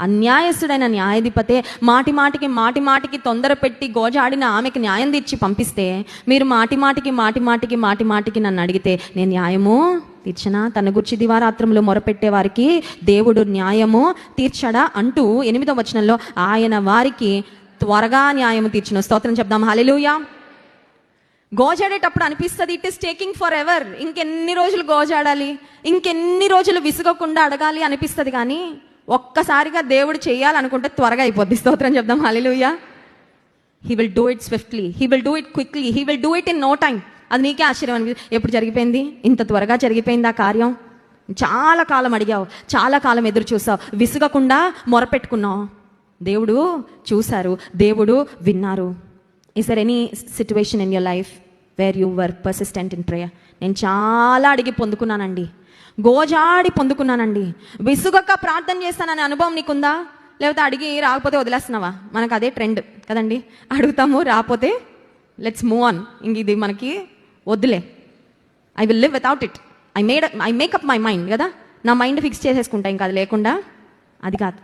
అన్యాయస్తుడైన న్యాయాధిపతే మాటి మాటికి తొందర పెట్టి గోజాడిన ఆమెకి న్యాయం తీర్చి పంపిస్తే, మీరు మాటి మాటికి నన్ను అడిగితే నేను న్యాయము తీర్చనా? తన గురించి దివారాత్రములు మొరపెట్టే వారికి దేవుడు న్యాయము తీర్చడా అంటూ 8వ వచనంలో ఆయన వారికి త్వరగా న్యాయము తీర్చును. స్తోత్రం చెప్దాం. హల్లెలూయా. గోజాడేటప్పుడు అనిపిస్తుంది it is taking for ever, ఇంకెన్ని రోజులు గోజాడాలి, ఇంకెన్ని రోజులు విసుగకుండా అడగాలి అనిపిస్తుంది. కానీ ఒక్కసారిగా దేవుడు చేయాలనుకుంటే త్వరగా అయిపోద్ది. స్తోత్రం చెప్దాం. Hallelujah. He will do it swiftly, he will do it quickly, he will do it in no time. అది నీకే ఆశ్చర్యం అనిపిస్తుంది. ఎప్పుడు జరిగిపోయింది? ఇంత త్వరగా జరిగిపోయింది ఆ కార్యం. చాలా కాలం అడిగావు, చాలా కాలం ఎదురు చూసావు, విసుగకుండా మొరపెట్టుకున్నావు. దేవుడు చూశారు, దేవుడు విన్నారు. Is there any situation in your life where you were persistent in prayer? నేను చాలా అడిగి పొందుకున్నానండి, గోజాడి పొందుకున్నానండి. విసుగక ప్రార్థన చేస్తాననే అనుభవం నీకుందా? లేకపోతే అడిగి రాకపోతే వదిలేస్తున్నావా? మనకు అదే ట్రెండ్ కదండి, అడుగుతాము రాకపోతే లెట్స్ మూవ్ ఆన్, ఇంక ఇది మనకి వద్దులే, I will live without it, eye makeup my mind కదా, నా మైండ్ ఫిక్స్ చేసేసుకుంటా, ఇంకా అది లేకుండా. అది కాదు.